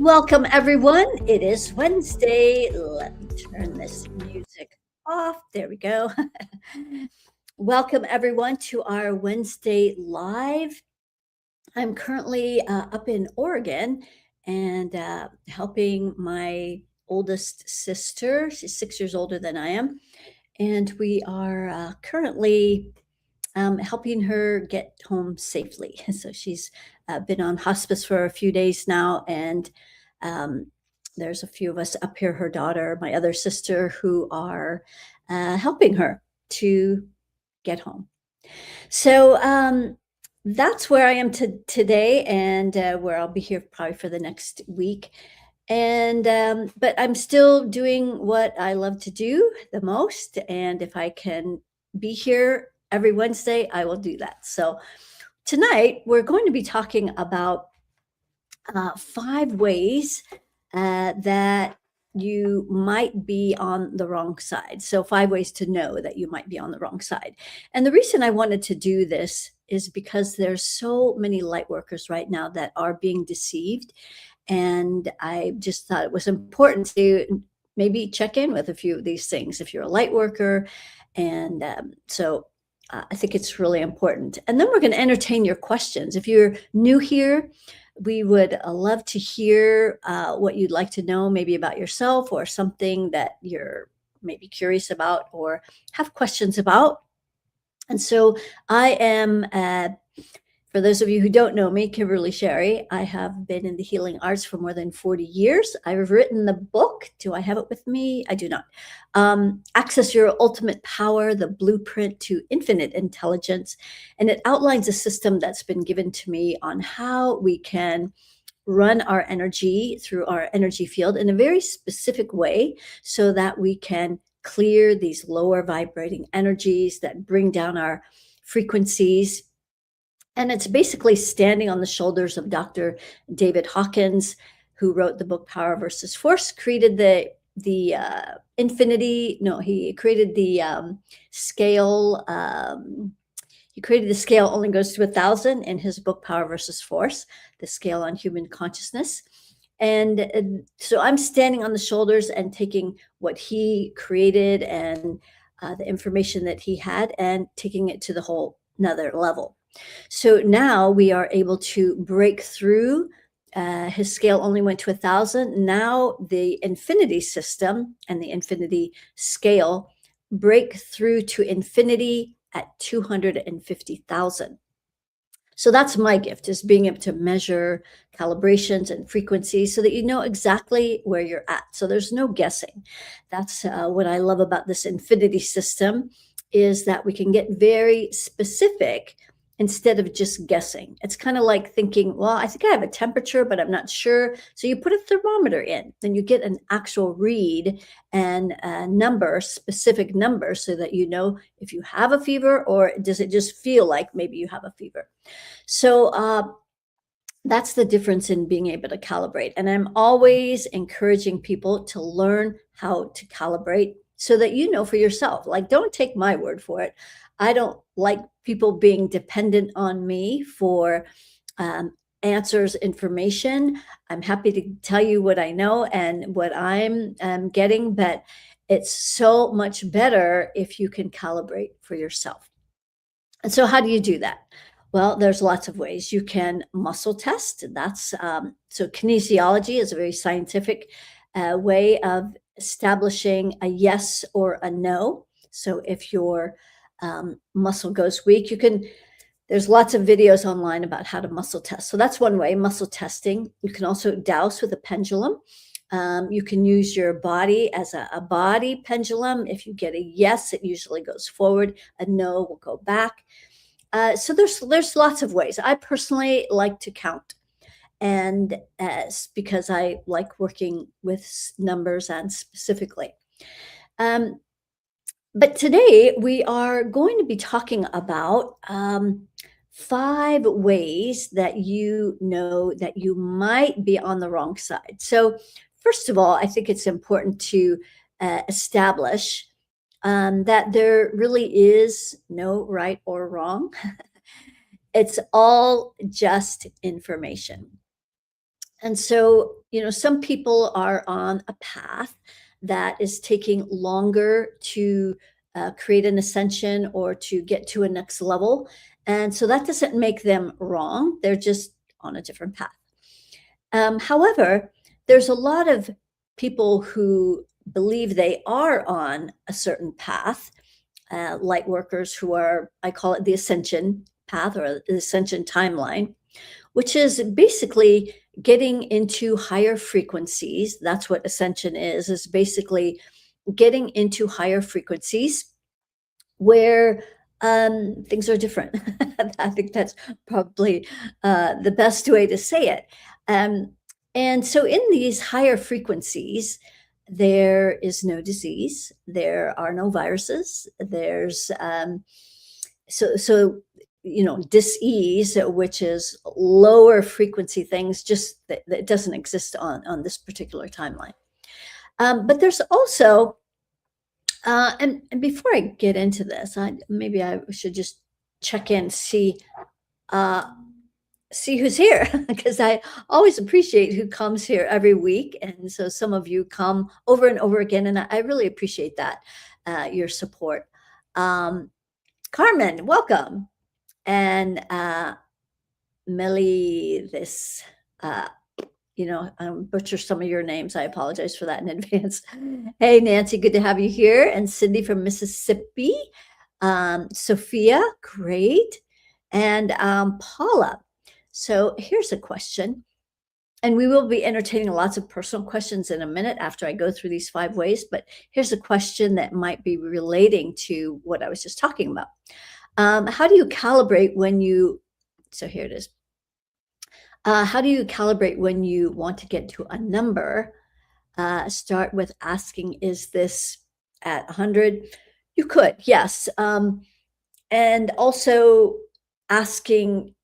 Welcome, everyone. It is Wednesday. Let me turn this music off. There we go. Welcome, everyone, to our Wednesday live. I'm currently up in Oregon and helping my oldest sister. She's 6 years older than I am. And we are currently helping her get home safely. So she's been on hospice for a few days now, and um, there's a few of us up here, her daughter, my other sister, who are helping her to get home. So that's where I am today, and where I'll be here probably for the next week. And but I'm still doing what I love to do the most, and if I can be here every Wednesday, I will do that. So tonight we're going to be talking about 5 ways that you might be on the wrong side. So, 5 ways to know that you might be on the wrong side. And the reason I wanted to do this is because there's so many light workers right now that are being deceived. And I just thought it was important to maybe check in with a few of these things if you're a light worker. And I think it's really important. And then we're going to entertain your questions. If you're new here, we would love to hear what you'd like to know, maybe about yourself or something that you're maybe curious about or have questions about. And so I am, for those of you who don't know me, Kimberly Sherry. I have been in the healing arts for more than 40 years. I've written the book. Do I have it with me? I do not. Access Your Ultimate Power, the Blueprint to Infinite Intelligence. And it outlines a system that's been given to me on how we can run our energy through our energy field in a very specific way so that we can clear these lower vibrating energies that bring down our frequencies. And it's basically standing on the shoulders of Dr. David Hawkins, who wrote the book Power versus Force, created the infinity. No, he created the scale. He created the scale only goes to 1,000 in his book Power versus Force, the scale on human consciousness. And so I'm standing on the shoulders and taking what he created and the information that he had and taking it to the whole another level. So now we are able to break through. His scale only went to 1,000. Now the infinity system and the infinity scale break through to infinity at 250,000. So that's my gift, is being able to measure calibrations and frequencies so that you know exactly where you're at. So there's no guessing. That's what I love about this infinity system, is that we can get very specific instead of just guessing. It's kind of like thinking, well, I think I have a temperature, but I'm not sure. So you put a thermometer in, then you get an actual read and a number, specific number, so that you know if you have a fever or does it just feel like maybe you have a fever. So that's the difference in being able to calibrate. And I'm always encouraging people to learn how to calibrate so that you know for yourself. Like, don't take my word for it. I don't like people being dependent on me for answers, information. I'm happy to tell you what I know and what I'm getting, but it's so much better if you can calibrate for yourself. And so, how do you do that? Well, there's lots of ways. You can muscle test. That's so kinesiology is a very scientific way of establishing a yes or a no. So if your muscle goes weak, you can. There's lots of videos online about how to muscle test. So that's one way, muscle testing. You can also dowse with a pendulum. You can use your body as a body pendulum. If you get a yes, it usually goes forward. A no will go back. So there's lots of ways. I personally like to count, and because I like working with numbers and specifically. But today we are going to be talking about 5 ways that you know that you might be on the wrong side. So first of all, I think it's important to establish that there really is no right or wrong. It's all just information. And so, some people are on a path that is taking longer to create an ascension or to get to a next level. And so that doesn't make them wrong. They're just on a different path. However, there's a lot of people who believe they are on a certain path, light workers who are, I call it the ascension path or the ascension timeline, which is basically getting into higher frequencies. That's what ascension is basically getting into higher frequencies where things are different. I think that's probably the best way to say it. Um, and so, in these higher frequencies, there is no disease, there are no viruses, there's dis-ease, which is lower frequency things, just that doesn't exist on this particular timeline. But there's also and before I get into this, maybe I should just check in, uh, see who's here, because I always appreciate who comes here every week, and so some of you come over and over again, and I really appreciate that, your support. Um, Carmen, welcome, and Millie, this butcher some of your names. I apologize for that in advance. Hey, Nancy, good to have you here. And Cindy from Mississippi. Sophia, great. And Paula. So here's a question. And we will be entertaining lots of personal questions in a minute after I go through these 5 ways. But here's a question that might be relating to what I was just talking about. How do you calibrate when you, so here it is. How do you calibrate when you want to get to a number? Start with asking, is this at 100? You could, yes. And also asking,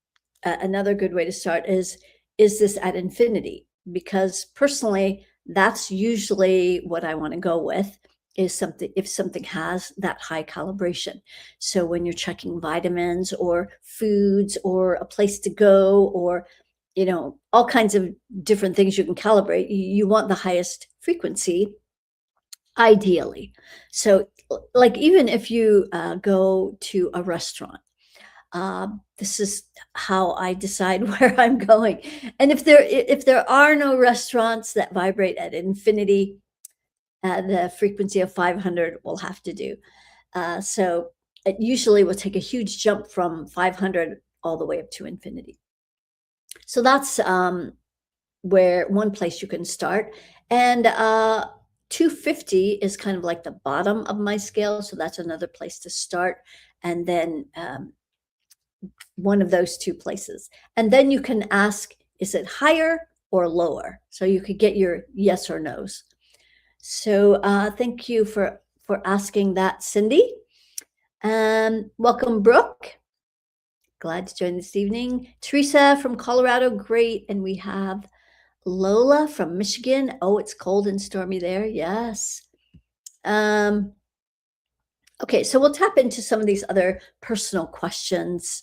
another good way to start is this at infinity? Because personally, that's usually what I want to go with, is something, if something has that high calibration. So when you're checking vitamins or foods or a place to go, or all kinds of different things you can calibrate, you want the highest frequency, ideally. So, like, even if you go to a restaurant, this is how I decide where I'm going. And if there are no restaurants that vibrate at infinity, the frequency of 500 will have to do. So it usually will take a huge jump from 500 all the way up to infinity. So that's where one place you can start. And 250 is kind of like the bottom of my scale. So that's another place to start. And then one of those 2 places. And then you can ask, is it higher or lower? So you could get your yes or no's. So thank you for asking that, Cindy. Welcome, Brooke. Glad to join this evening. Teresa from Colorado, great. And we have Lola from Michigan. Oh, it's cold and stormy there. Yes. Okay, so we'll tap into some of these other personal questions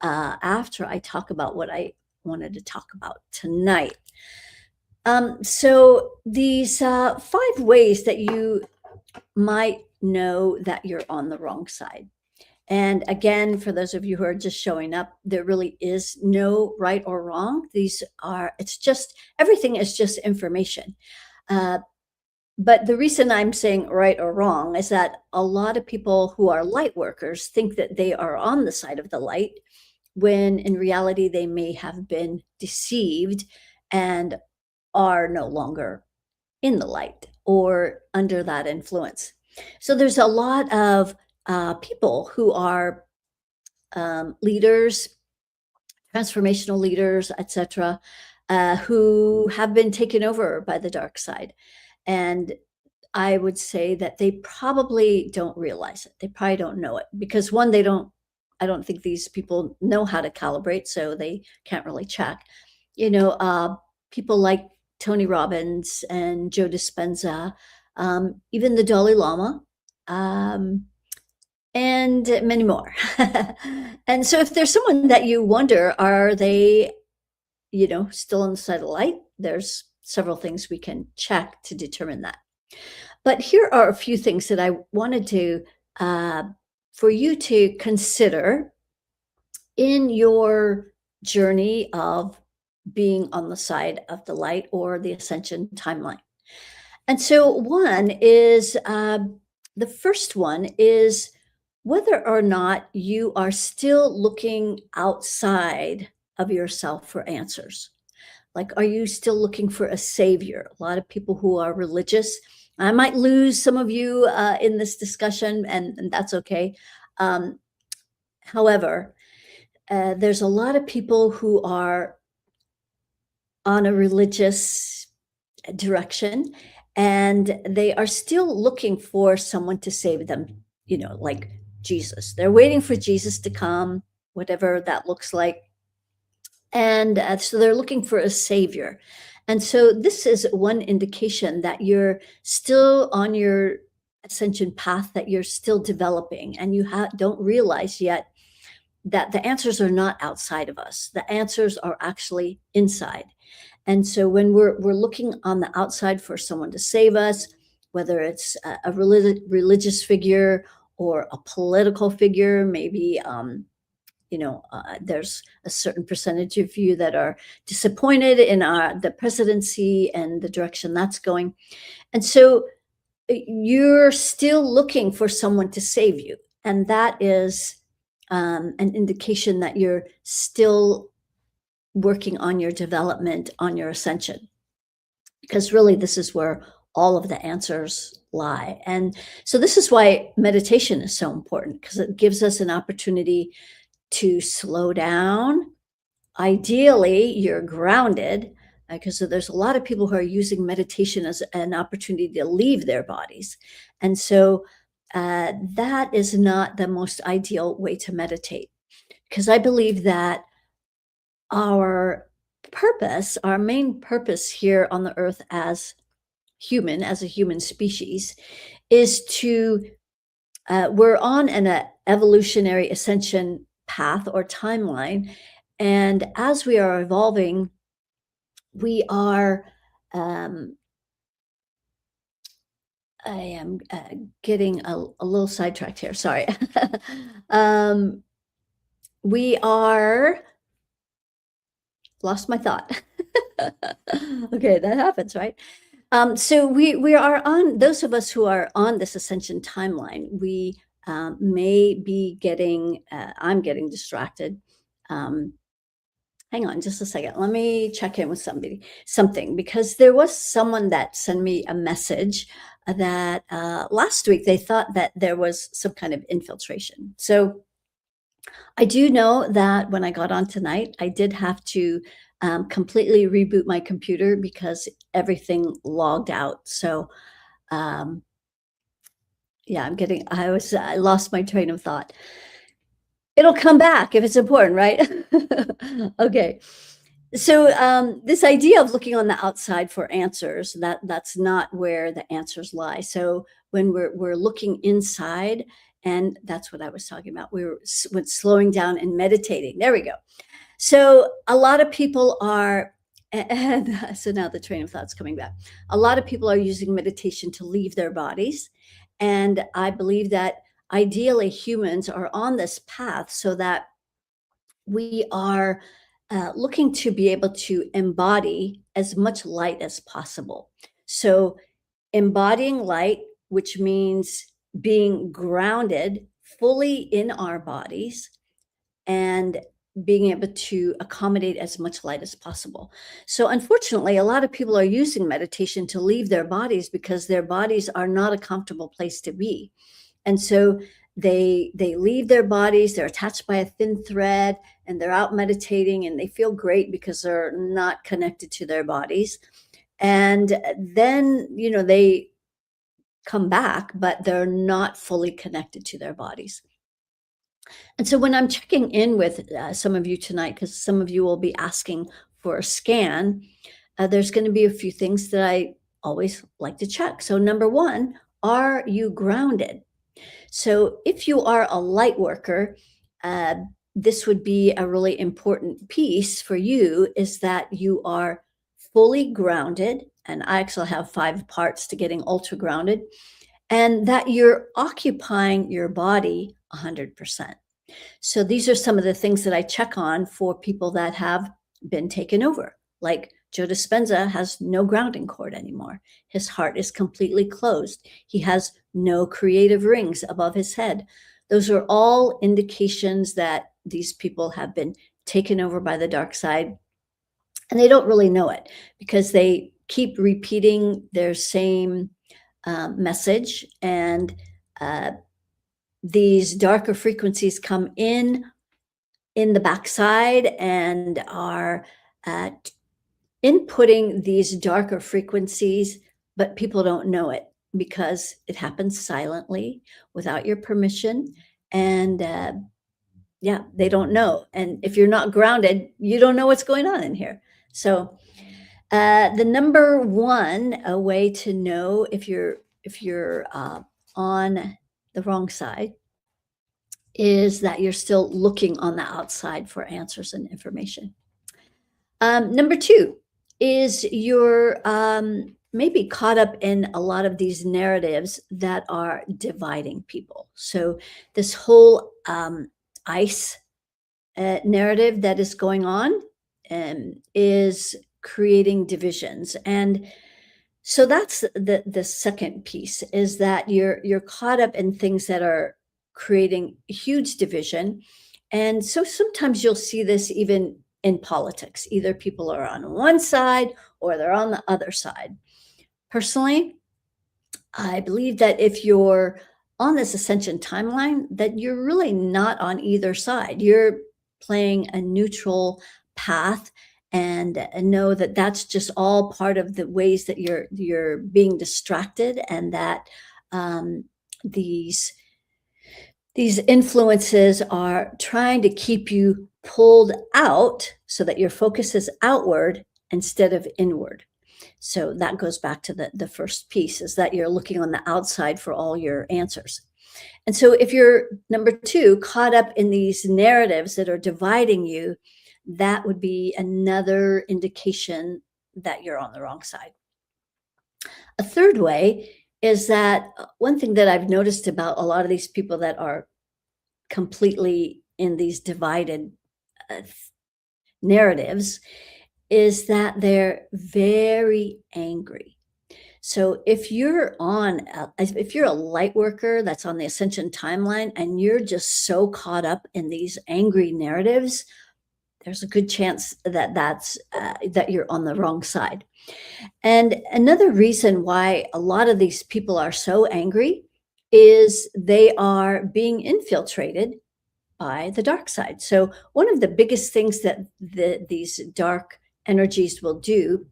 after I talk about what I wanted to talk about tonight. So these 5 ways that you might know that you're on the wrong side. And again, for those of you who are just showing up, there really is no right or wrong. Everything is just information. But the reason I'm saying right or wrong is that a lot of people who are light workers think that they are on the side of the light, when in reality they may have been deceived and are no longer in the light or under that influence. So there's a lot of people who are leaders, transformational leaders, etc., who have been taken over by the dark side. And I would say that they probably don't realize it. They probably don't know it because, one, I don't think these people know how to calibrate, so they can't really check. People like Tony Robbins and Joe Dispenza, even the Dalai Lama, and many more. And so if there's someone that you wonder, are they, still on the side of the light? there's several things we can check to determine that. But here are a few things that I wanted to uh, for you to consider in your journey of being on the side of the light or the ascension timeline. And so, the first one is whether or not you are still looking outside of yourself for answers. Like, are you still looking for a savior? A lot of people who are religious, I might lose some of you in this discussion, and that's okay. Um, However, there's a lot of people who are on a religious direction and they are still looking for someone to save them, like Jesus. They're waiting for Jesus to come, whatever that looks like. And so they're looking for a savior. And so this is one indication that you're still on your ascension path, that you're still developing, and you don't realize yet that the answers are not outside of us. The answers are actually inside. And so when we're looking on the outside for someone to save us, whether it's a religious figure or a political figure, maybe there's a certain percentage of you that are disappointed in the presidency and the direction that's going, and so you're still looking for someone to save you, and that is an indication that you're still working on your development, on your ascension, because really this is where all of the answers lie. And so this is why meditation is so important, because it gives us an opportunity to slow down. Ideally, you're grounded, because there's a lot of people who are using meditation as an opportunity to leave their bodies. And so that is not the most ideal way to meditate, because I believe that our our main purpose here on the earth as a human species, is to, we're on an evolutionary ascension path or timeline. And as we are evolving, we are, um, I am getting a little sidetracked here. Sorry. um, we are, lost my thought. Okay, that happens, right? So we are on, those of us who are on this ascension timeline, we may be getting, I'm getting distracted. Um, Hang on just a second. Let me check in with something, because there was someone that sent me a message that last week they thought that there was some kind of infiltration. So I do know that when I got on tonight, I did have to completely reboot my computer because everything logged out. So, um, yeah, I lost my train of thought. It'll come back if it's important, right? Okay. So this idea of looking on the outside for answers, that's not where the answers lie. So when we're looking inside, and that's what I was talking about. When slowing down and meditating. There we go. So a lot of people are, and so now the train of thought's coming back. A lot of people are using meditation to leave their bodies. And I believe that ideally humans are on this path so that we are looking to be able to embody as much light as possible. So embodying light, which means being grounded fully in our bodies and being able to accommodate as much light as possible. So unfortunately, a lot of people are using meditation to leave their bodies because their bodies are not a comfortable place to be. And so they leave their bodies, they're attached by a thin thread, and they're out meditating and they feel great because they're not connected to their bodies. And then, they come back, but they're not fully connected to their bodies. And so when I'm checking in with some of you tonight, because some of you will be asking for a scan, there's going to be a few things that I always like to check. So number one, are you grounded? So if you are a light worker, this would be a really important piece for you, is that you are fully grounded, and I actually have 5 parts to getting ultra grounded, and that you're occupying your body 100%. So these are some of the things that I check on for people that have been taken over. Like Joe Dispenza has no grounding cord anymore. His heart is completely closed. He has no creative rings above his head. Those are all indications that these people have been taken over by the dark side, and they don't really know it because they keep repeating their same message, and uh, these darker frequencies come in the backside and are uh, inputting these darker frequencies, but people don't know it because it happens silently without your permission. And yeah, they don't know. And if you're not grounded, you don't know what's going on in here. So the number one a way to know if you're on the wrong side is that you're still looking on the outside for answers and information. Number two is you're maybe caught up in a lot of these narratives that are dividing people. So, this whole ice narrative that is going on is creating divisions. And so that's the second piece, is that you're caught up in things that are creating huge division. And so sometimes you'll see this even in politics. Either people are on one side or they're on the other side. Personally, I believe that if you're on this ascension timeline, that you're really not on either side. You're playing a neutral path, and know that that's just all part of the ways that you're being distracted, and that um, these these influences are trying to keep you pulled out so that your focus is outward instead of inward. So that goes back to the first piece, is that you're looking on the outside for all your answers. And so if you're number two, caught up in these narratives that are dividing you, that would be another indication that you're on the wrong side. A third way is that one thing that I've noticed about a lot of these people that are completely in these divided uh, narratives is that they're very angry. So if you're a light worker that's on the ascension timeline and you're just so caught up in these angry narratives, there's a good chance that that you're on the wrong side. And another reason why a lot of these people are so angry is they are being infiltrated by the dark side. So one of the biggest things that these dark energies will do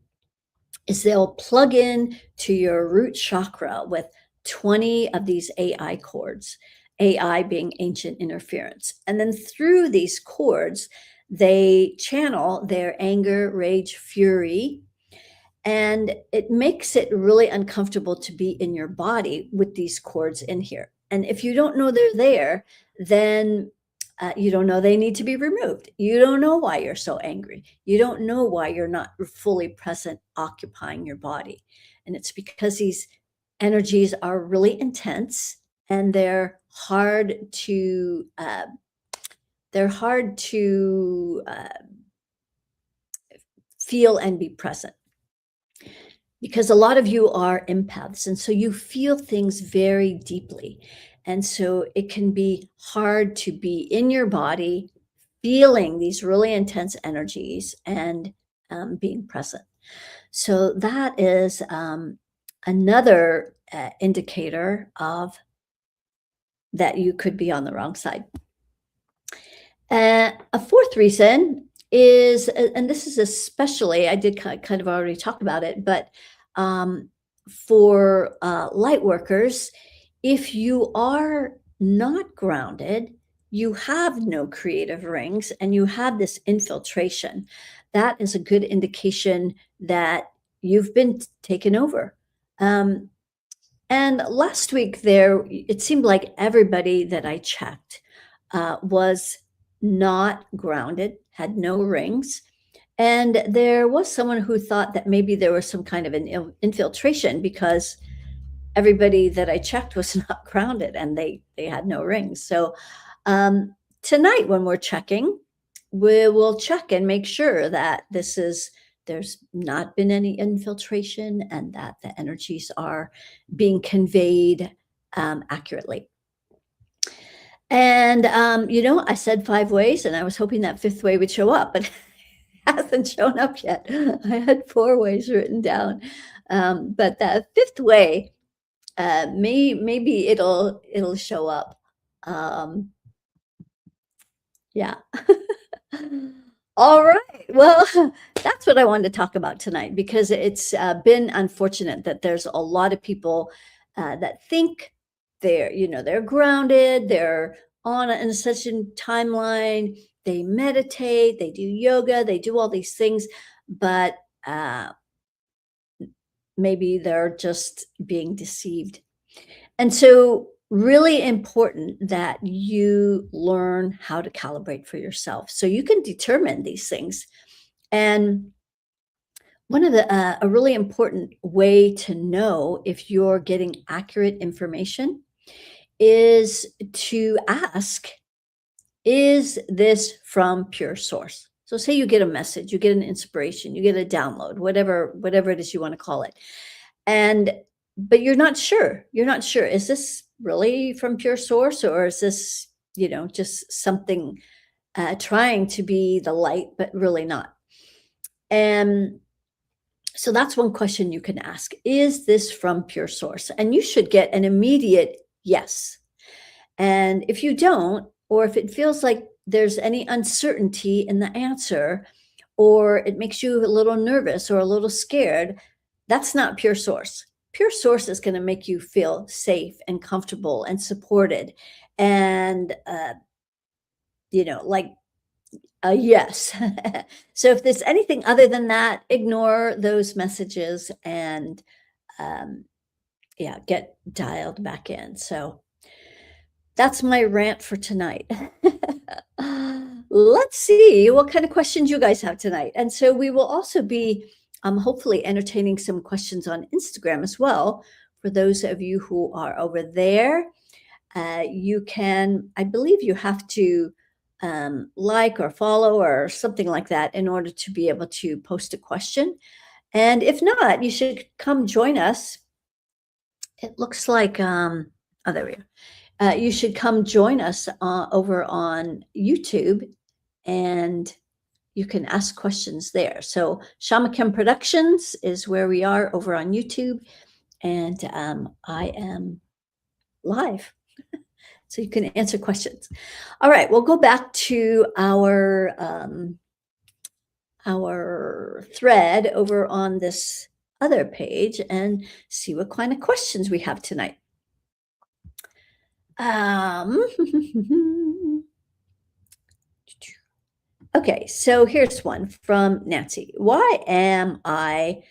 is they'll plug in to your root chakra with 20 of these AI cords, AI being ancient interference. And then through these cords, they channel their anger, rage, fury, and it makes it really uncomfortable to be in your body with these cords in here. And if you don't know they're there, then you don't know they need to be removed. You don't know why you're so angry. You don't know why you're not fully present, occupying your body. And it's because these energies are really intense, and they're hard to feel and be present, because a lot of you are empaths, and so you feel things very deeply. And so it can be hard to be in your body, feeling these really intense energies, and being present. So that is another indicator of that you could be on the wrong side. A fourth reason is, and this is especially, I did kind of already talk about it, but um, for light workers, if you are not grounded, you have no creative rings, and you have this infiltration, that is a good indication that you've been taken over. And last week there, it seemed like everybody that I checked was not grounded, had no rings, And there was someone who thought that maybe there was some kind of an infiltration because everybody that I checked was not grounded and they had no rings. So um, tonight when we're checking, we will check and make sure that there's not been any infiltration and that the energies are being conveyed accurately. And I said 5 ways, and I was hoping that fifth way would show up, but it hasn't shown up yet. I had 4 ways written down, but that fifth way, maybe it'll show up. Um, yeah. All right. Well, that's what I wanted to talk about tonight because it's been unfortunate that there's a lot of people that think they're grounded, they're on an ascension timeline, they meditate, they do yoga, they do all these things, but uh, maybe they're just being deceived. And so, really important that you learn how to calibrate for yourself so you can determine these things. And one of a really important way to know if you're getting accurate information is to ask, is this from pure source? So say you get a message, you get an inspiration, you get a download, whatever it is you want to call it. And but you're not sure, is this really from pure source or is this just something trying to be the light but really not? And so that's one question you can ask, is this from pure source? And you should get an immediate yes. And if you don't, or if it feels like there's any uncertainty in the answer, or it makes you a little nervous or a little scared, that's not pure source. Pure source is going to make you feel safe and comfortable and supported and, like a yes. So if there's anything other than that, ignore those messages and, um, yeah, get dialed back in. So that's my rant for tonight. Let's see what kind of questions you guys have tonight. And so we will also be hopefully entertaining some questions on Instagram as well. For those of you who are over there, you can, I believe you have to like or follow or something like that in order to be able to post a question. And if not, you should come join us. It looks like, oh, there we are. You should come join us over on YouTube and you can ask questions there. So Shamakem Productions is where we are over on YouTube, and I am live. So you can answer questions. All right, we'll go back to our thread over on this other page and see what kind of questions we have tonight. Okay, so here's one from Nancy. Why am I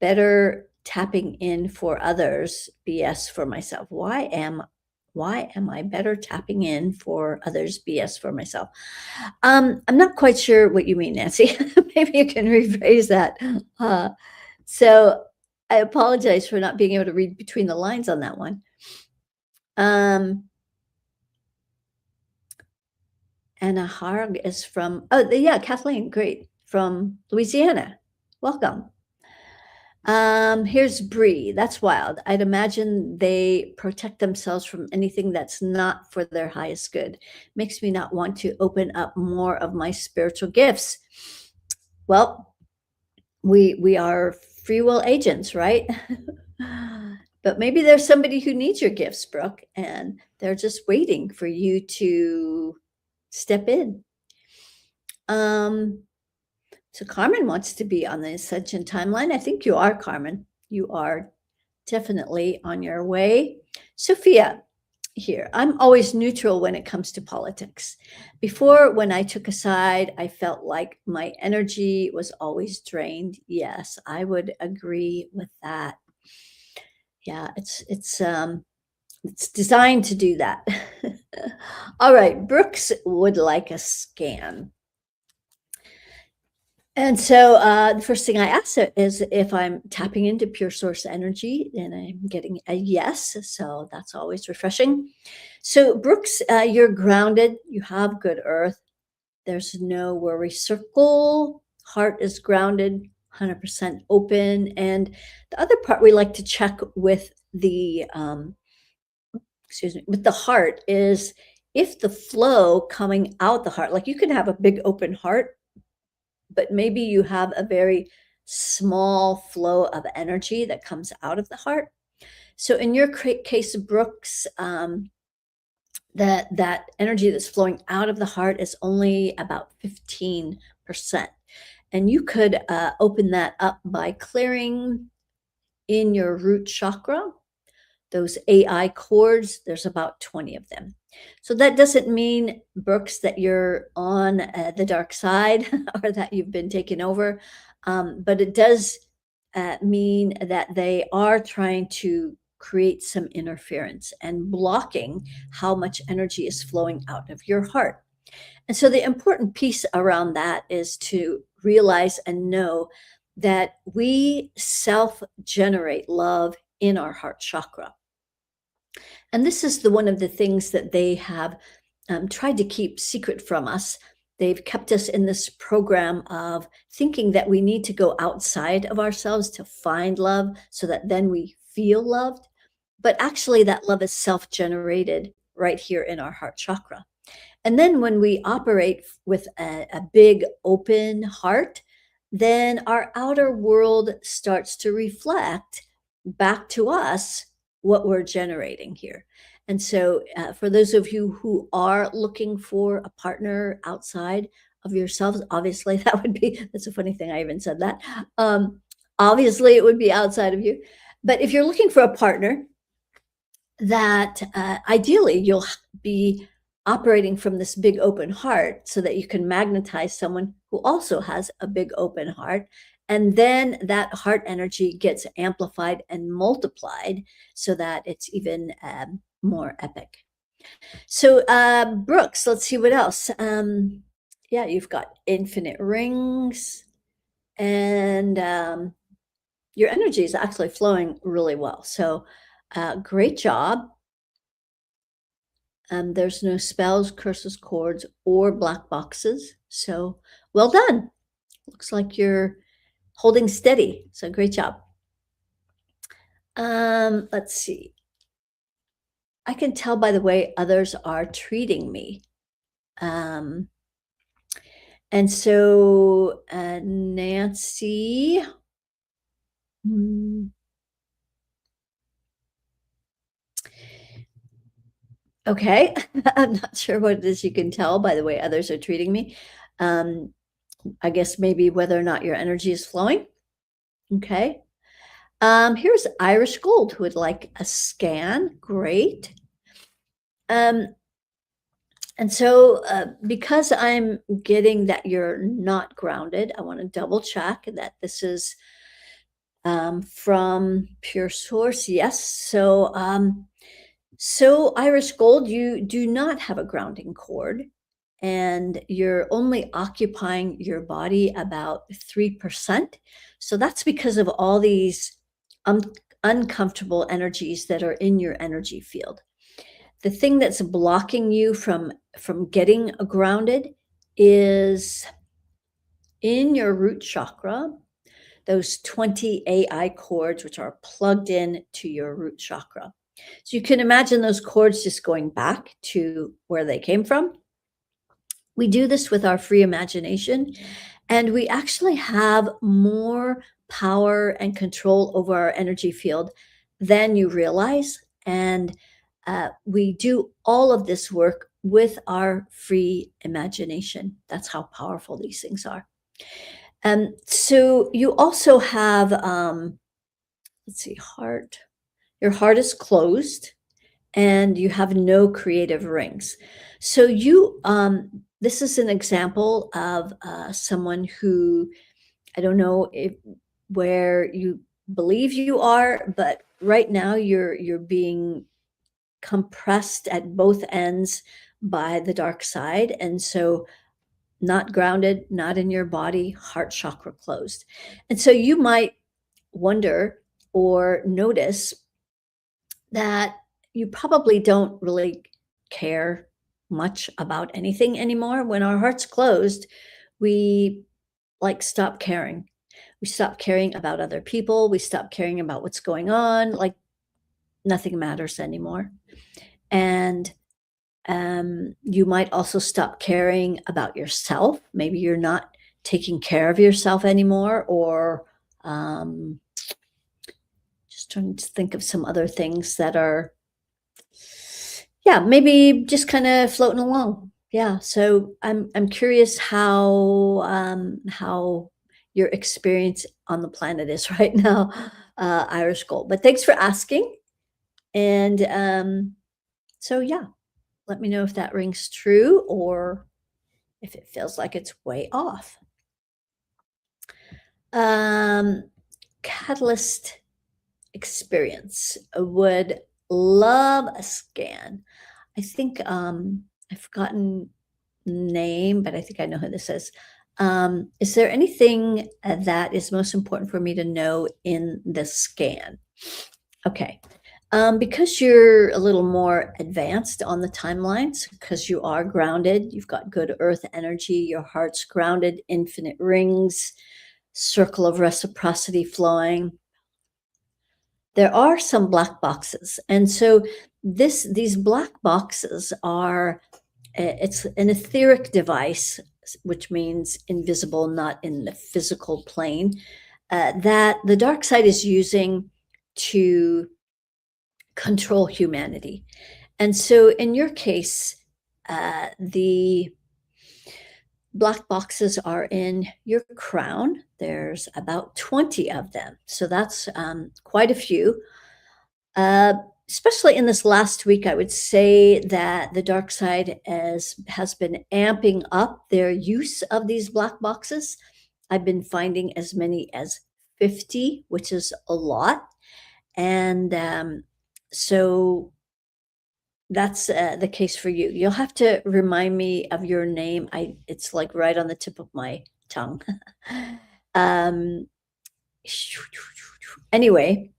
better tapping in for others, BS for myself? Why am I better tapping in for others, BS for myself? I'm not quite sure what you mean, Nancy. Maybe you can rephrase that. So I apologize for not being able to read between the lines on that one. Anna Harg is from, yeah, Kathleen, great, from Louisiana. Welcome. Here's Bree. That's wild. I'd imagine they protect themselves from anything that's not for their highest good. Makes me not want to open up more of my spiritual gifts. Well, we are free will agents, right? But maybe there's somebody who needs your gifts, Brooke, and they're just waiting for you to step in. So Carmen wants to be on the Ascension timeline. I think you are, Carmen. You are definitely on your way. Sophia here. I'm always neutral when it comes to politics. Before, when I took a side, I felt like my energy was always drained. Yes, I would agree with that. Yeah, it's designed to do that. All right, Brooks would like a scan. And so, the first thing I ask it is if I'm tapping into pure source energy, and I'm getting a yes, so that's always refreshing. So, Brooks, you're grounded, you have good earth, there's no worry circle, heart is grounded, 100% open. And the other part we like to check with excuse me, with the heart is if the flow coming out the heart, like you can have a big open heart, but maybe you have a very small flow of energy that comes out of the heart. So in your case, Brooks, that energy that's flowing out of the heart is only about 15%. And you could open that up by clearing in your root chakra. Those AI chords, there's about 20 of them. So that doesn't mean, Brooks, that you're on the dark side or that you've been taken over, but it does mean that they are trying to create some interference and blocking how much energy is flowing out of your heart. And so the important piece around that is to realize and know that we self generate love in our heart chakra. And this is the one of the things that they have tried to keep secret from us. They've kept us in this program of thinking that we need to go outside of ourselves to find love so that then we feel loved. But actually, that love is self generated right here in our heart chakra. And then when we operate with a big open heart, then our outer world starts to reflect back to us what we're generating here. And so, for those of you who are looking for a partner outside of yourselves, obviously that would be, that's a funny thing. I even said that. Obviously, it would be outside of you. But if you're looking for a partner, that ideally you'll be operating from this big open heart so that you can magnetize someone who also has a big open heart. And then that heart energy gets amplified and multiplied so that it's even more epic. So, Brooks, let's see what else. Yeah, you've got infinite rings, and your energy is actually flowing really well. So, great job. There's no spells, curses, cords, or black boxes. So well done. Looks like you're holding steady. So great job. Let's see. I can tell by the way others are treating me. Um, and so, Nancy, hmm, okay. I'm not sure what it is you can tell by the way others are treating me. Um, I guess maybe whether or not your energy is flowing. Okay. Here's Irish Gold who would like a scan. Great. Um, and so, because I'm getting that you're not grounded, I want to double check that this is from pure source. Yes. So, so Irish Gold, you do not have a grounding cord, and you're only occupying your body about 3%. So that's because of all these um, uncomfortable energies that are in your energy field. The thing that's blocking you from getting grounded is in your root chakra, those 20 AI cords, which are plugged in to your root chakra. So you can imagine those cords just going back to where they came from. We do this with our free imagination, and we actually have more power and control over our energy field than you realize. And we do all of this work with our free imagination. That's how powerful these things are. So you also have, let's see, heart. Your heart is closed and you have no creative rings. So this is an example of someone who, I don't know if where you believe you are, but right now you're being compressed at both ends by the dark side, and so not grounded, not in your body, heart chakra closed. And so you might wonder or notice that you probably don't really care much about anything anymore. When our heart's closed, we like stop caring. We stop caring about other people. We stop caring about what's going on. Like nothing matters anymore. And you might also stop caring about yourself. Maybe you're not taking care of yourself anymore, or um, just trying to think of some other things that are, yeah, maybe just kind of floating along. Yeah. So I'm curious how your experience on the planet is right now, Irish Gold. But thanks for asking. And so yeah, let me know if that rings true or if it feels like it's way off. Um, Catalyst experience would love a scan. I think I've forgotten name, but I think I know who this is. Is there anything that is most important for me to know in the scan? Okay. Because you're a little more advanced on the timelines, because you are grounded, you've got good earth energy, your heart's grounded, infinite rings, circle of reciprocity flowing. There are some black boxes. And so these black boxes are it's an etheric device, which means invisible, not in the physical plane, that the dark side is using to control humanity. And so in your case, the black boxes are in your crown. There's about 20 of them. So that's quite a few. Uh, Especially in this last week, I would say that the dark side has been amping up their use of these black boxes. I've been finding as many as 50, which is a lot. And so that's the case for you. You'll have to remind me of your name. It's like right on the tip of my tongue. um, anyway,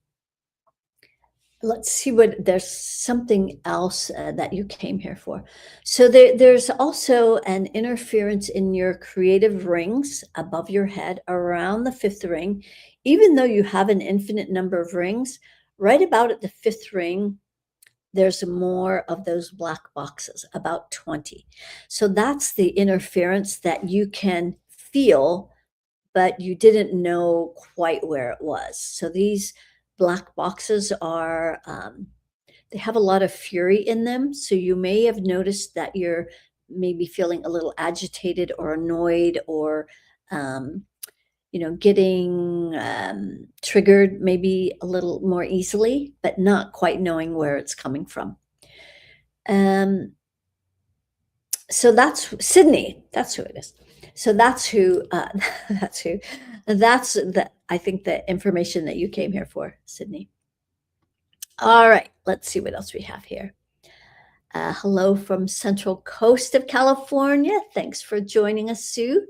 let's see what there's something else that you came here for. So there's also an interference in your creative rings above your head around the fifth ring. Even though you have an infinite number of rings, right about at the fifth ring, there's more of those black boxes, about 20. So that's the interference that you can feel, but you didn't know quite where it was. So these black boxes are, they have a lot of fury in them. So you may have noticed that you're maybe feeling a little agitated or annoyed or, getting triggered maybe a little more easily, but not quite knowing where it's coming from. Um, so that's Sydney. That's who it is. So that's who. That's who. That's the. I think the information that you came here for, Sydney. All right. Let's see what else we have here. Hello from Central Coast of California. Thanks for joining us, Sue.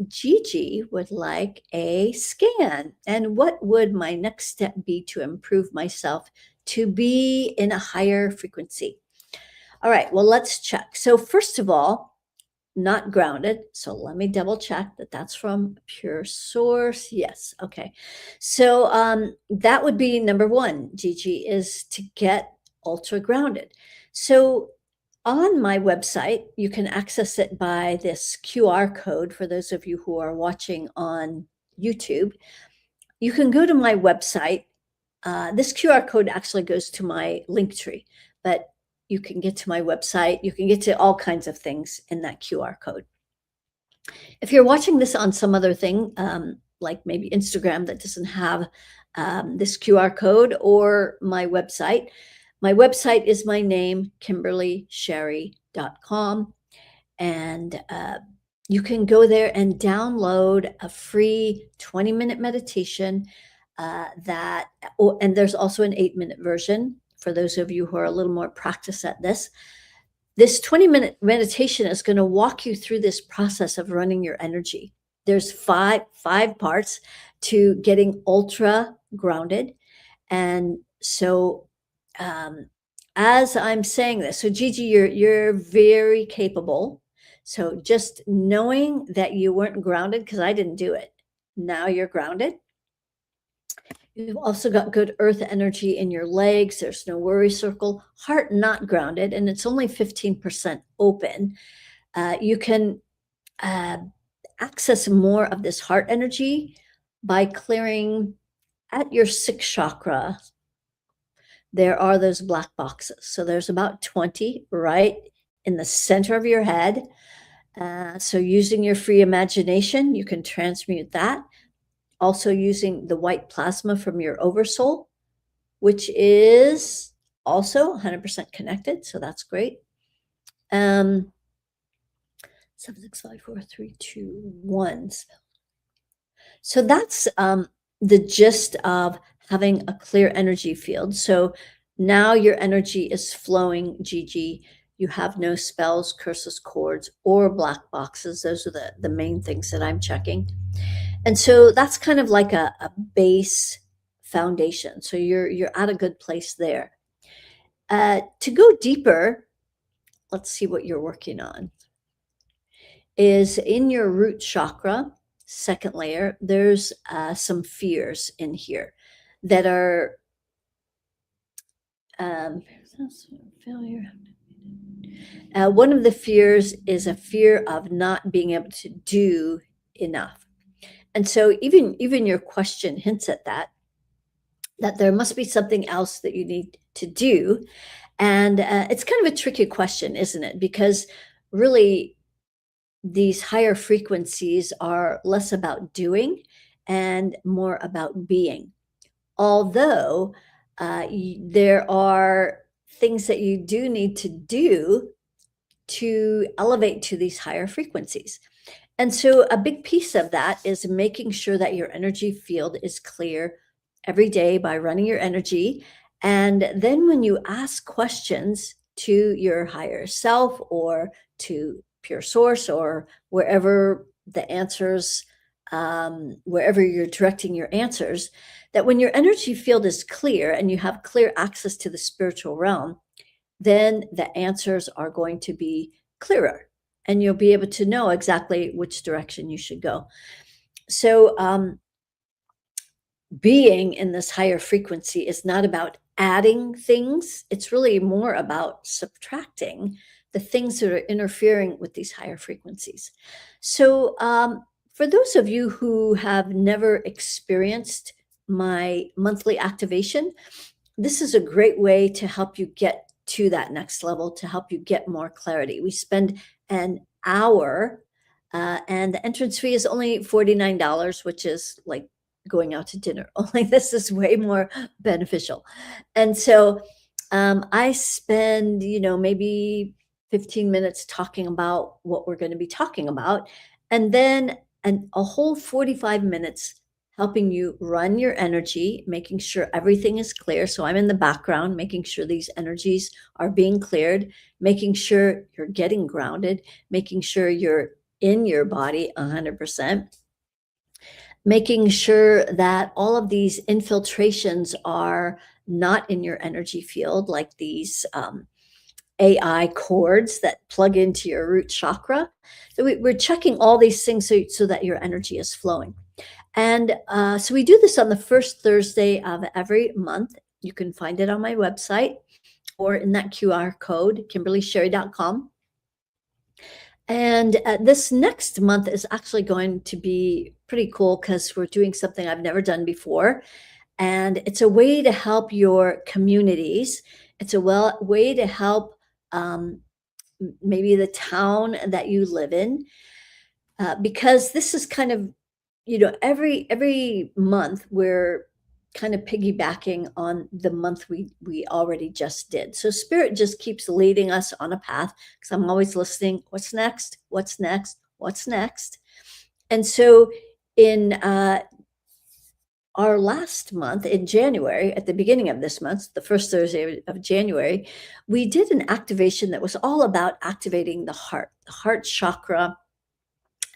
Gigi would like a scan. And what would my next step be to improve myself to be in a higher frequency? All right, well, let's check. So first of all, not grounded. So let me double check that that's from pure source. Yes. Okay. So that would be number one, Gigi, is to get ultra grounded. So on my website, you can access it by this QR code for those of you who are watching on YouTube. You can go to my website. This QR code actually goes to my link tree, but you can get to my website. You can get to all kinds of things in that QR code. If you're watching this on some other thing, like maybe Instagram that doesn't have this QR code, or my website is my name, KimberlySherry.com. And you can go there and download a free 20-minute meditation and there's also an 8-minute version for those of you who are a little more practiced at this. This 20-minute meditation is going to walk you through this process of running your energy. There's five parts to getting ultra grounded. And so, um, as I'm saying this, so Gigi, you're very capable. So just knowing that you weren't grounded, because I didn't do it. Now you're grounded. You've also got good earth energy in your legs. There's no worry circle. Heart not grounded, and it's only 15% open. You can uh, access more of this heart energy by clearing at your sixth chakra. There are those black boxes. So there's about 20 right in the center of your head. So using your free imagination, you can transmute that. Also using the white plasma from your oversoul, which is also 100% connected. So that's great. 7654321. So that's the gist of having a clear energy field. So now your energy is flowing, Gigi. You have no spells, curses, cords, or black boxes. Those are the main things that I'm checking. And so that's kind of like a base foundation. So you're at a good place there. To go deeper, let's see what you're working on. Is in your root chakra, second layer, there's some fears in here that are failure. One of the fears is a fear of not being able to do enough. And so even your question hints at that there must be something else that you need to do. And it's kind of a tricky question, isn't it? Because really, these higher frequencies are less about doing and more about being. Although there are things that you do need to do to elevate to these higher frequencies. And so a big piece of that is making sure that your energy field is clear every day by running your energy. And then when you ask questions to your higher self or to pure source or wherever the answers, wherever you're directing your answers, that when your energy field is clear and you have clear access to the spiritual realm, then the answers are going to be clearer and you'll be able to know exactly which direction you should go. So being in this higher frequency is not about adding things. It's really more about subtracting the things that are interfering with these higher frequencies. So for those of you who have never experienced my monthly activation, this is a great way to help you get to that next level, to help you get more clarity. We spend an hour and the entrance fee is only $49, which is like going out to dinner. Only this is way more beneficial. And so I spend, maybe 15 minutes talking about what we're going to be talking about, and then a whole 45 minutes helping you run your energy, making sure everything is clear. So I'm in the background, making sure these energies are being cleared, making sure you're getting grounded, making sure you're in your body 100%, making sure that all of these infiltrations are not in your energy field, like these AI cords that plug into your root chakra. So we're checking all these things so that your energy is flowing. And so we do this on the first Thursday of every month. You can find it on my website or in that QR code, KimberlySherry.com. And this next month is actually going to be pretty cool because we're doing something I've never done before. And it's a way to help your communities. It's a way to help maybe the town that you live in. Because this is kind of, every month we're kind of piggybacking on the month we already just did. So spirit just keeps leading us on a path because I'm always listening. What's next? What's next? What's next? And so in our last month in January, at the beginning of this month, the first Thursday of January, we did an activation that was all about activating the heart chakra,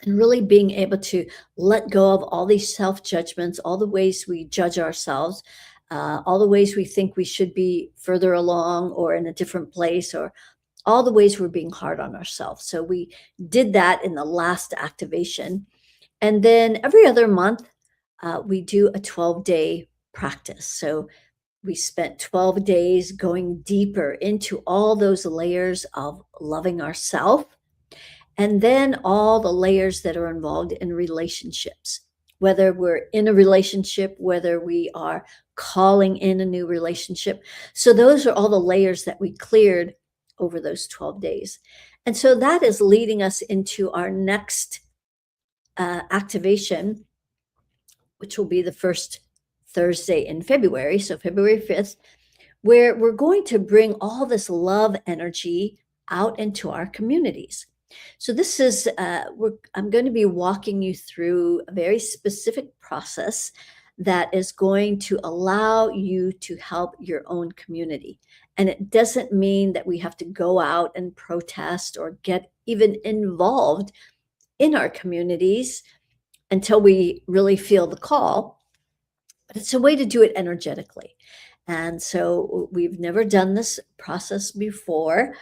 and really being able to let go of all these self judgments, all the ways we judge ourselves, all the ways we think we should be further along or in a different place, or all the ways we're being hard on ourselves. So we did that in the last activation. And then every other month, we do a 12-day practice. So we spent 12 days going deeper into all those layers of loving ourselves, and then all the layers that are involved in relationships, whether we're in a relationship, whether we are calling in a new relationship. So those are all the layers that we cleared over those 12 days. And so that is leading us into our next activation, which will be the first Thursday in February, so February 5th, where we're going to bring all this love energy out into our communities. So this is, I'm going to be walking you through a very specific process that is going to allow you to help your own community. And it doesn't mean that we have to go out and protest or get even involved in our communities until we really feel the call, but it's a way to do it energetically. And so we've never done this process before.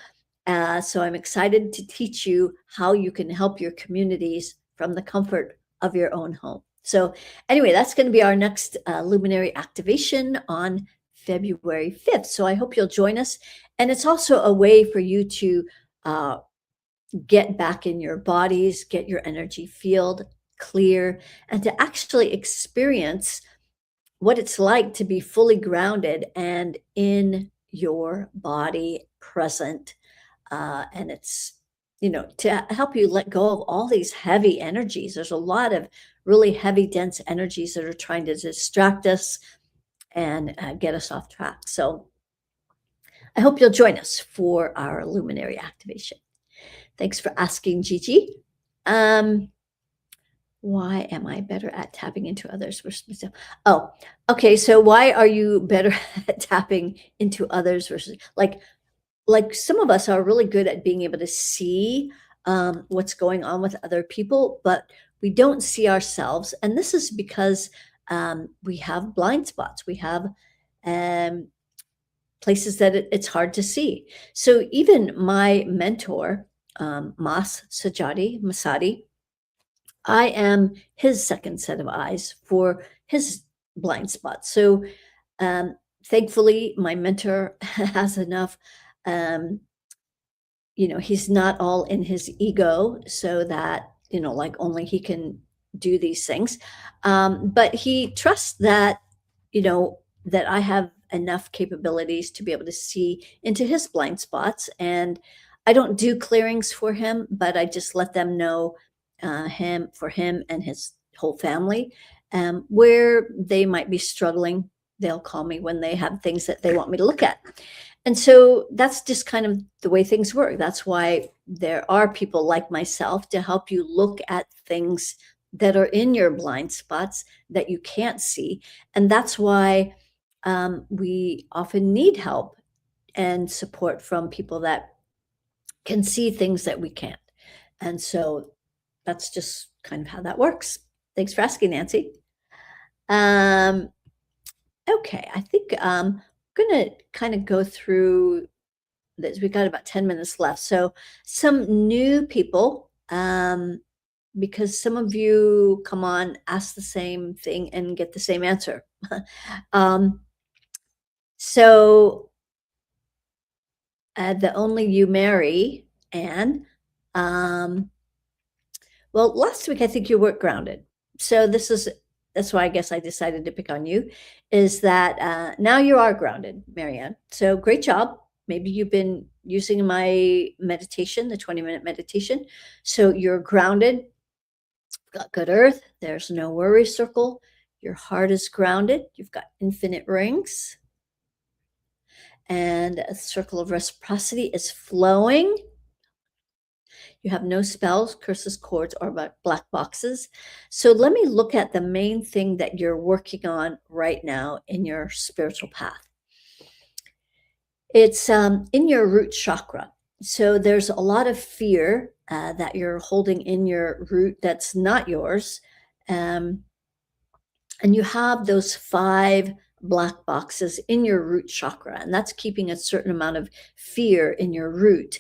So I'm excited to teach you how you can help your communities from the comfort of your own home. So anyway, that's going to be our next luminary activation on February 5th. So I hope you'll join us. And it's also a way for you to get back in your bodies, get your energy field clear, and to actually experience what it's like to be fully grounded and in your body present. And it's, to help you let go of all these heavy energies. There's a lot of really heavy, dense energies that are trying to distract us and get us off track. So I hope you'll join us for our luminary activation. Thanks for asking, Gigi. Why am I better at tapping into others versus myself? Oh, okay. So why are you better at tapping into others versus like some of us are really good at being able to see what's going on with other people, but we don't see ourselves. And this is because we have blind spots. We have places that it's hard to see. So even my mentor, Mas Sajadi Masadi, I am his second set of eyes for his blind spots. So thankfully, my mentor has enough, he's not all in his ego so that, like only he can do these things. But he trusts that, that I have enough capabilities to be able to see into his blind spots. And I don't do clearings for him, but I just let them know for him and his whole family, where they might be struggling. They'll call me when they have things that they want me to look at. And so that's just kind of the way things work. That's why there are people like myself to help you look at things that are in your blind spots that you can't see. And that's why we often need help and support from people that can see things that we can't. And so that's just kind of how that works. Thanks for asking, Nancy. Okay, I think I'm going to kind of go through this. We've got about 10 minutes left. So some new people, because some of you come on, ask the same thing and get the same answer. So the only you marry, Anne. Well, last week I think you weren't grounded. So that's why I guess I decided to pick on you, is that now you are grounded, Marianne. So great job. Maybe you've been using my meditation, the 20-minute meditation. So you're grounded, got good earth. There's no worry circle. Your heart is grounded. You've got infinite rings. And a circle of reciprocity is flowing. You have no spells, curses, cords, or black boxes. So let me look at the main thing that you're working on right now in your spiritual path. It's in your root chakra. So there's a lot of fear that you're holding in your root that's not yours. Um, and you have those five black boxes in your root chakra, and that's keeping a certain amount of fear in your root.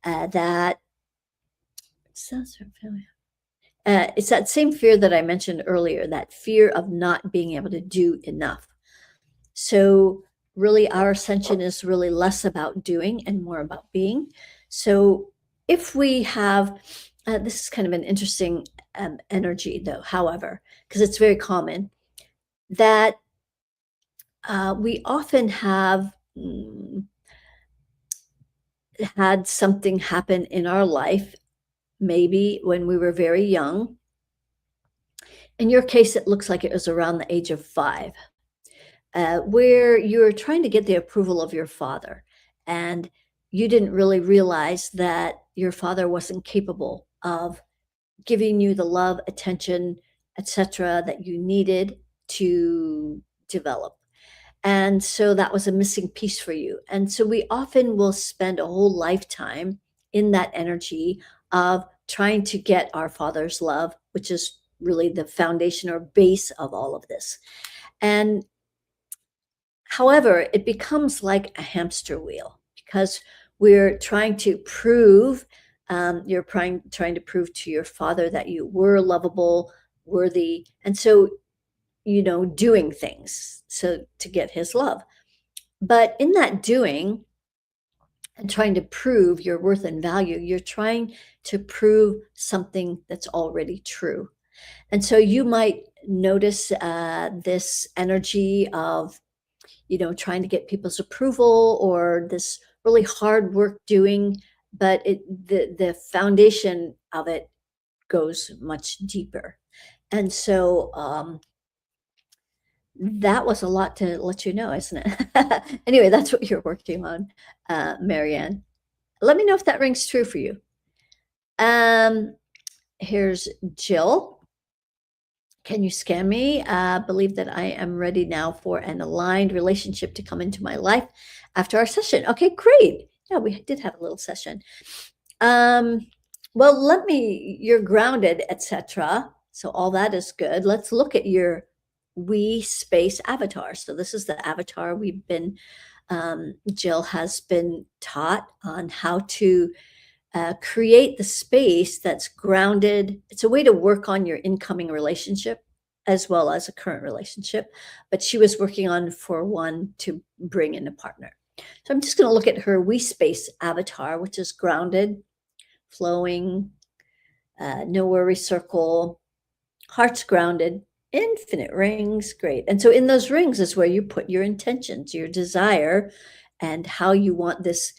That it's that same fear that I mentioned earlier, that fear of not being able to do enough. So really our ascension is really less about doing and more about being. So if we have, this is kind of an interesting energy though, however, because it's very common that we often have had something happen in our life, maybe when we were very young. In your case, it looks like it was around the age of 5, where you're trying to get the approval of your father, and you didn't really realize that your father wasn't capable of giving you the love, attention, etc., that you needed to develop. And so that was a missing piece for you. And so we often will spend a whole lifetime in that energy of trying to get our father's love, which is really the foundation or base of all of this. And however, it becomes like a hamster wheel because we're trying to prove, you're trying to prove to your father that you were lovable, worthy. And so, doing things so to get his love. But in that doing and trying to prove your worth and value, you're trying to prove something that's already true. And so you might notice this energy of, trying to get people's approval or this really hard work doing, but the foundation of it goes much deeper. And so that was a lot to let you know, isn't it? Anyway, that's what you're working on, Marianne. Let me know if that rings true for you. Here's Jill. Can you scan me? Believe that I am ready now for an aligned relationship to come into my life after our session. Okay, great. Yeah, we did have a little session. Well, you're grounded, etc. So all that is good. Let's look at your we space avatar. So this is the avatar Jill has been taught on how to create the space that's grounded. It's a way to work on your incoming relationship as well as a current relationship, but she was working on for one to bring in a partner. So I'm just going to look at her we space avatar, which is grounded, flowing, no worry circle, heart's grounded, infinite rings. Great. And so in those rings is where you put your intentions, your desire, and how you want this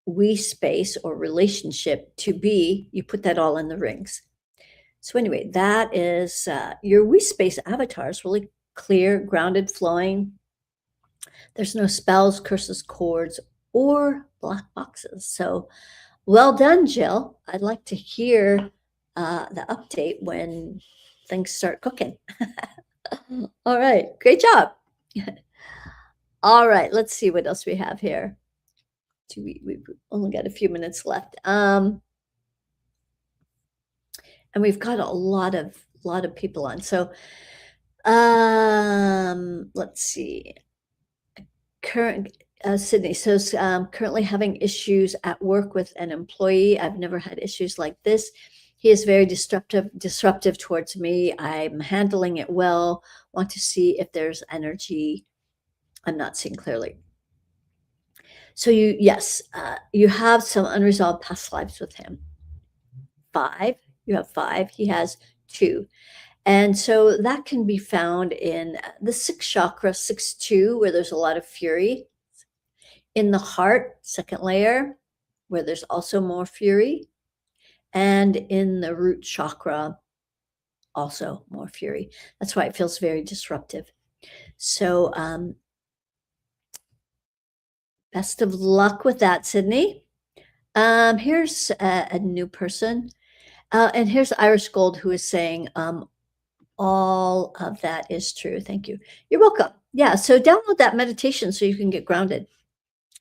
we space or relationship to be. You put that all in the rings. So anyway, that is your we space avatar is really clear, grounded, flowing. There's no spells, curses, cords, or black boxes. So well done, Jill. I'd like to hear the update when things start cooking. All right, great job. All right, let's see what else we have here. We've only got a few minutes left. And we've got a lot of people on. So let's see. Sydney says, currently having issues at work with an employee. I've never had issues like this. He is very disruptive towards me. I'm handling it well. Want to see if there's energy. I'm not seeing clearly. So yes, you have some unresolved past lives with him. 5, you have 5, he has 2. And so that can be found in the 6th chakra, 6-2, where there's a lot of fury. In the heart, 2nd layer, where there's also more fury. And in the root chakra, also more fury. That's why it feels very disruptive. So best of luck with that, Sydney. Here's a new person, and here's Irish Gold who is saying, all of that is true. Thank you. You're welcome. Yeah, so download that meditation so you can get grounded.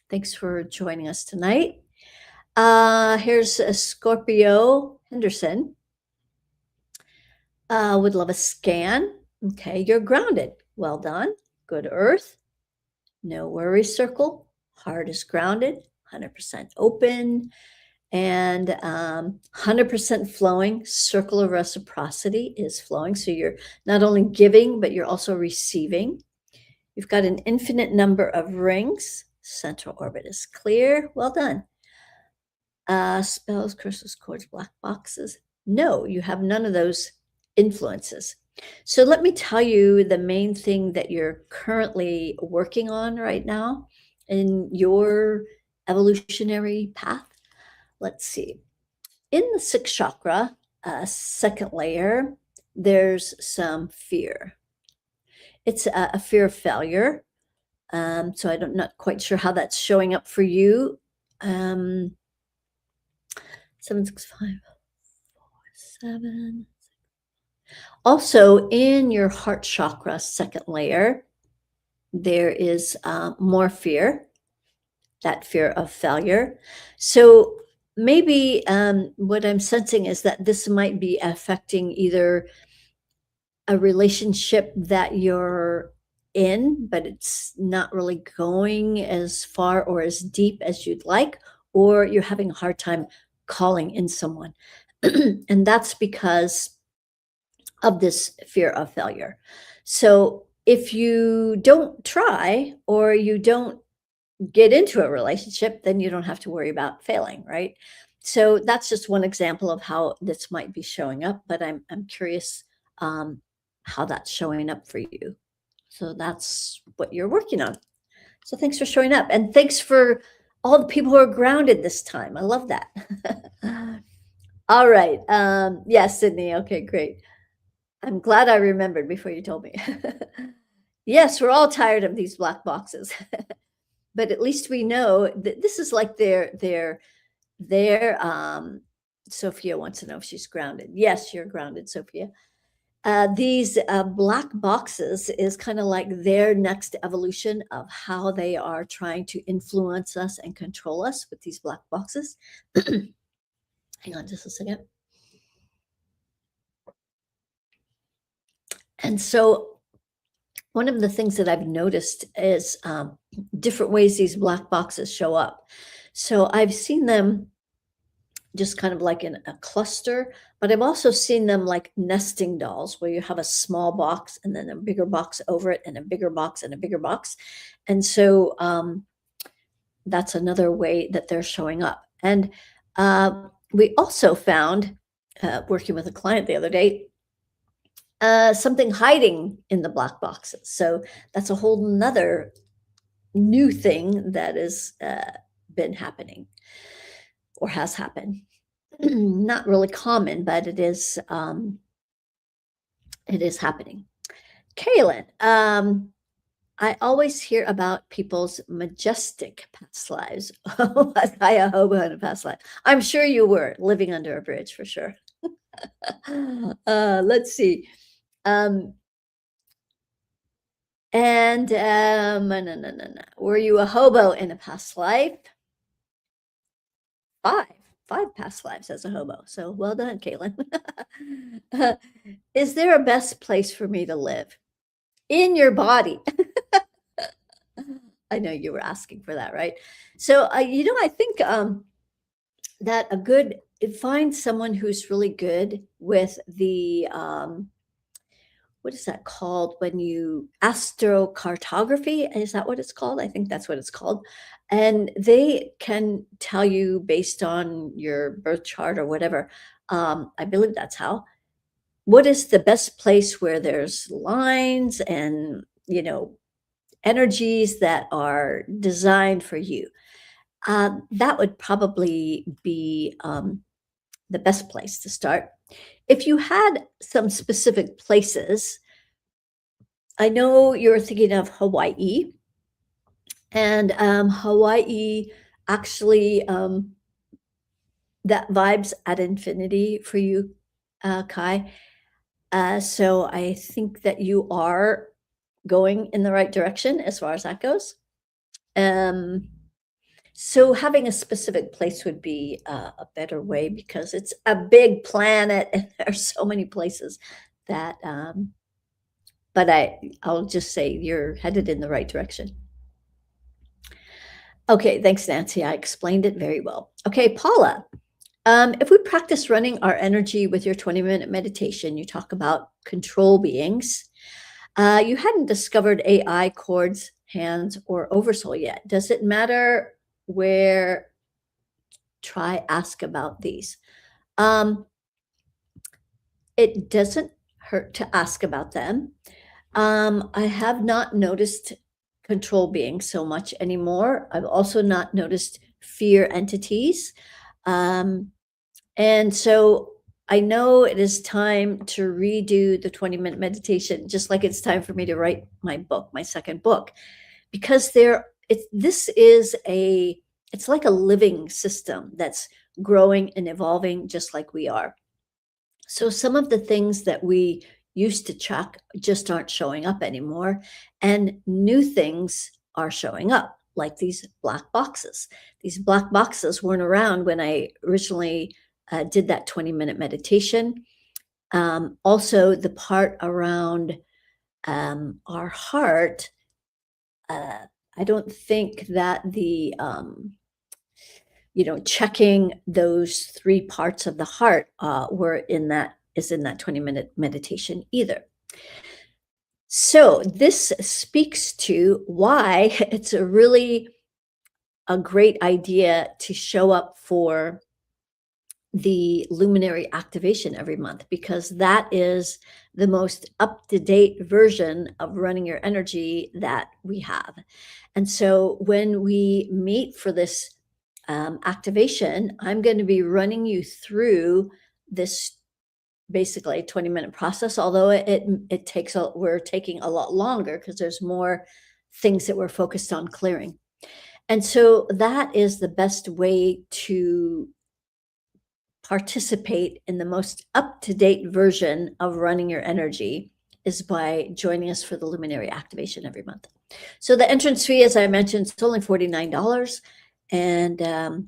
Thanks for joining us tonight. Here's a Scorpio Henderson. Would love a scan. Okay, you're grounded. Well done. Good Earth. No worry circle. Heart is grounded. 100% open and 100% flowing. Circle of reciprocity is flowing. So you're not only giving, but you're also receiving. You've got an infinite number of rings. Central orbit is clear. Well done. Spells, crystals, cords, black boxes. No, you have none of those influences. So let me tell you the main thing that you're currently working on right now in your evolutionary path. Let's see. In the sixth chakra, second layer, there's some fear. It's a fear of failure. So I'm not quite sure how that's showing up for you. 76547. Also, in your heart chakra, second layer, there is more fear, that fear of failure. So maybe what I'm sensing is that this might be affecting either a relationship that you're in, but it's not really going as far or as deep as you'd like, or you're having a hard time calling in someone. And that's because of this fear of failure. So if you don't try or you don't get into a relationship, then you don't have to worry about failing, right? So that's just one example of how this might be showing up, but I'm curious how that's showing up for you. So that's what you're working on. So thanks for showing up, and thanks for all the people who are grounded this time. I love that. All right. Yeah, Sydney. Okay, great. I'm glad I remembered before you told me. Yes, we're all tired of these black boxes. But at least we know that this is like their Sophia wants to know if she's grounded. Yes, you're grounded, Sophia. These black boxes is kind of like their next evolution of how they are trying to influence us and control us with these black boxes. Hang on just a second. And so one of the things that I've noticed is different ways these black boxes show up. So I've seen them just kind of like in a cluster, but I've also seen them like nesting dolls where you have a small box and then a bigger box over it and a bigger box and a bigger box. And so that's another way that they're showing up. And we also found, working with a client the other day, something hiding in the black boxes. So that's a whole nother new thing that has been happening or has happened. Not really common, but it is happening. Kaylin, I always hear about people's majestic past lives. Oh, was I a hobo in a past life? I'm sure you were living under a bridge for sure. Let's see. No. Were you a hobo in a past life? Five past lives as a hobo. So well done, Caitlin. Is there a best place for me to live? In your body. I know you were asking for that, right? So, I think that find someone who's really good with the what is that called when you astrocartography? Is that what it's called? I think that's what it's called. And they can tell you based on your birth chart or whatever. I believe that's how. What is the best place where there's lines and, energies that are designed for you? That would probably be the best place to start. If you had some specific places, I know you're thinking of Hawaii, and Hawaii actually that vibes at infinity for you, Kai. So I think that you are going in the right direction as far as that goes. Um, so having a specific place would be a better way because it's a big planet and there are so many places that, but I'll just say you're headed in the right direction. Okay, thanks, Nancy. I explained it very well. Okay, Paula, if we practice running our energy with your 20-minute meditation, you talk about control beings. You hadn't discovered AI, chords, hands, or oversoul yet. Does it matter where? Try ask about these. Um, it doesn't hurt to ask about them. I have not noticed control being so much anymore. I've also not noticed fear entities. Um, and so I know it is time to redo the 20-minute meditation, just like it's time for me to write my book, my second book, because it's like a living system that's growing and evolving just like we are. So some of the things that we used to check just aren't showing up anymore, and new things are showing up, like these black boxes. These black boxes weren't around when I originally did that 20-minute meditation. Also, the part around our heart, I don't think that checking those three parts of the heart is in that 20-minute meditation either. So this speaks to why it's a great idea to show up for the luminary activation every month, because that is the most up-to-date version of running your energy that we have. And so when we meet for this activation, I'm going to be running you through this basically 20-minute process, although we're taking a lot longer because there's more things that we're focused on clearing. And so that is the best way to participate in the most up-to-date version of running your energy is by joining us for the luminary activation every month. So the entrance fee, as I mentioned, it's only $49, and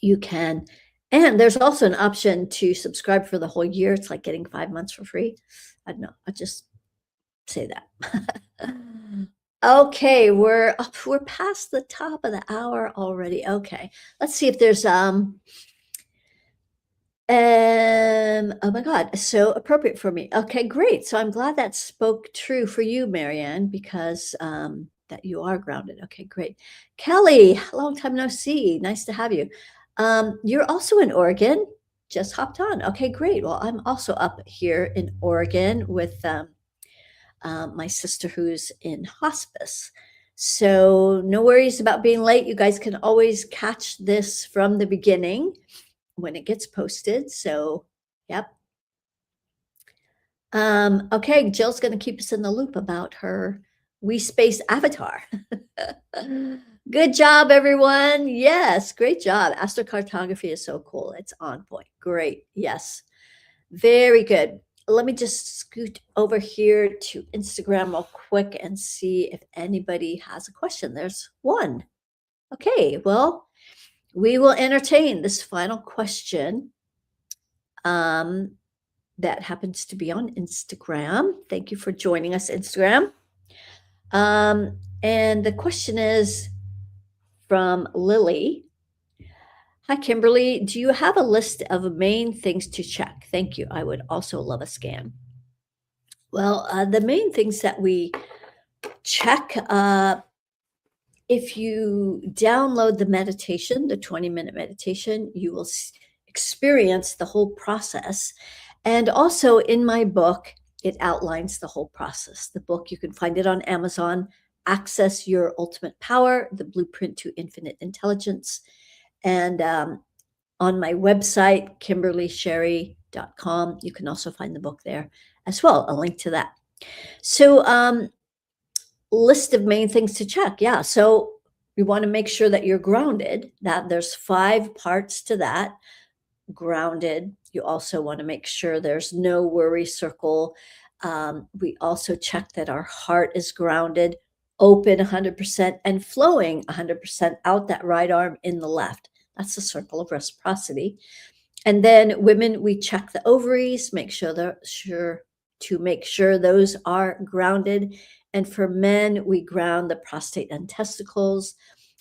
you can, and there's also an option to subscribe for the whole year. It's like getting 5 months for free. I don't know. I'll just say that. Okay, we're past the top of the hour already. Okay, let's see if there's oh my God, so appropriate for me. Okay, great. So I'm glad that spoke true for you, Marianne, because that you are grounded. Okay, great. Kelly, long time no see. Nice to have you. You're also in Oregon. Just hopped on. Okay, great. Well, I'm also up here in Oregon with my sister who's in hospice. So no worries about being late. You guys can always catch this from the beginning when it gets posted. So, yep. Okay, Jill's going to keep us in the loop about her WeSpace avatar. Good job, everyone. Yes, great job. Astrocartography is so cool. It's on point. Great. Yes, very good. Let me just scoot over here to Instagram real quick and see if anybody has a question. There's one. Okay, well, we will entertain this final question that happens to be on Instagram. Thank you for joining us, Instagram. And the question is from Lily. Hi, Kimberly. Do you have a list of main things to check? Thank you. I would also love a scan. Well, the main things that we check, if you download the meditation, the 20-minute meditation, you will experience the whole process. And also in my book, it outlines the whole process. The book, you can find it on Amazon, Access Your Ultimate Power, The Blueprint to Infinite Intelligence. And on my website, KimberlySherry.com, you can also find the book there as well, a link to that. So list of main things to check. Yeah. So you want to make sure that you're grounded, that there's 5 parts to that. Grounded. You also want to make sure there's no worry circle. We also check that our heart is grounded, open 100%, and flowing 100% out that right arm in the left. That's the circle of reciprocity. And then women, we check the ovaries, make sure those are grounded. And for men, we ground the prostate and testicles.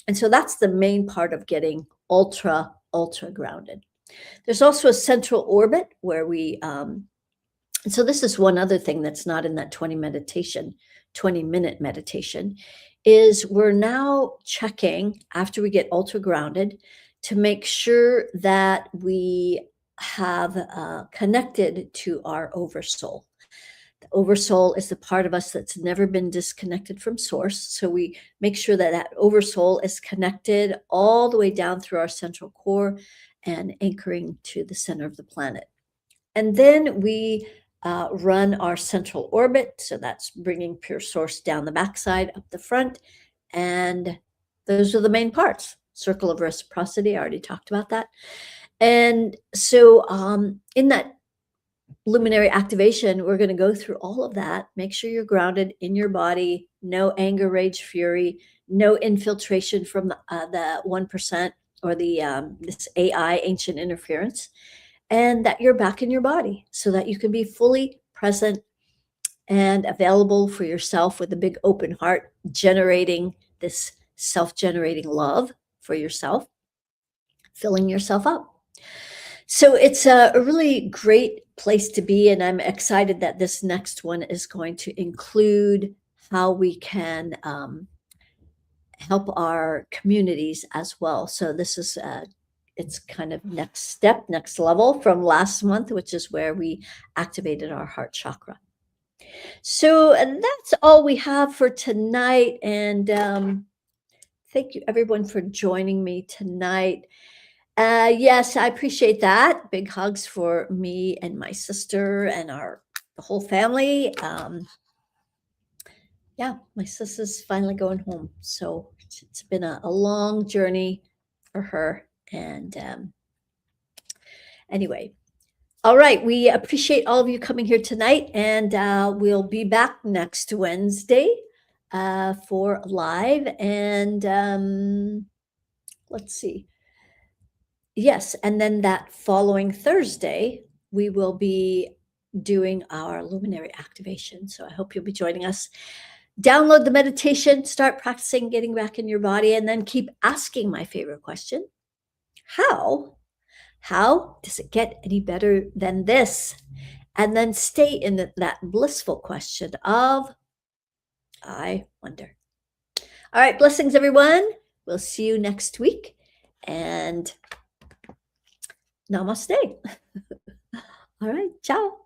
And so that's the main part of getting ultra, ultra grounded. There's also a central orbit where so this is one other thing that's not in that 20-minute meditation, is we're now checking after we get ultra grounded to make sure that we have connected to our oversoul. The oversoul is the part of us that's never been disconnected from source. So we make sure that that oversoul is connected all the way down through our central core and anchoring to the center of the planet. And then we run our central orbit. So that's bringing pure source down the backside, up the front. And those are the main parts. Circle of reciprocity, I already talked about that. And so in that luminary activation, we're going to go through all of that. Make sure you're grounded in your body, no anger, rage, fury, no infiltration from the 1% or this AI, ancient interference, and that you're back in your body so that you can be fully present and available for yourself with a big open heart, generating this self-generating love for yourself, filling yourself up. So it's a really great place to be, and I'm excited that this next one is going to include how we can help our communities as well. So this is it's kind of next step, next level from last month, which is where we activated our heart chakra. So that's all we have for tonight, and thank you everyone for joining me tonight. Yes, I appreciate that. Big hugs for me and my sister and the whole family. Yeah, my sister's finally going home. So it's been a long journey for her. And anyway, all right. We appreciate all of you coming here tonight. And we'll be back next Wednesday for live. And let's see. Yes, and then that following Thursday, we will be doing our luminary activation. So I hope you'll be joining us. Download the meditation, start practicing getting back in your body, and then keep asking my favorite question. How does it get any better than this? And then stay in that blissful question of, I wonder. All right, blessings, everyone. We'll see you next week. And namaste. All right, ciao.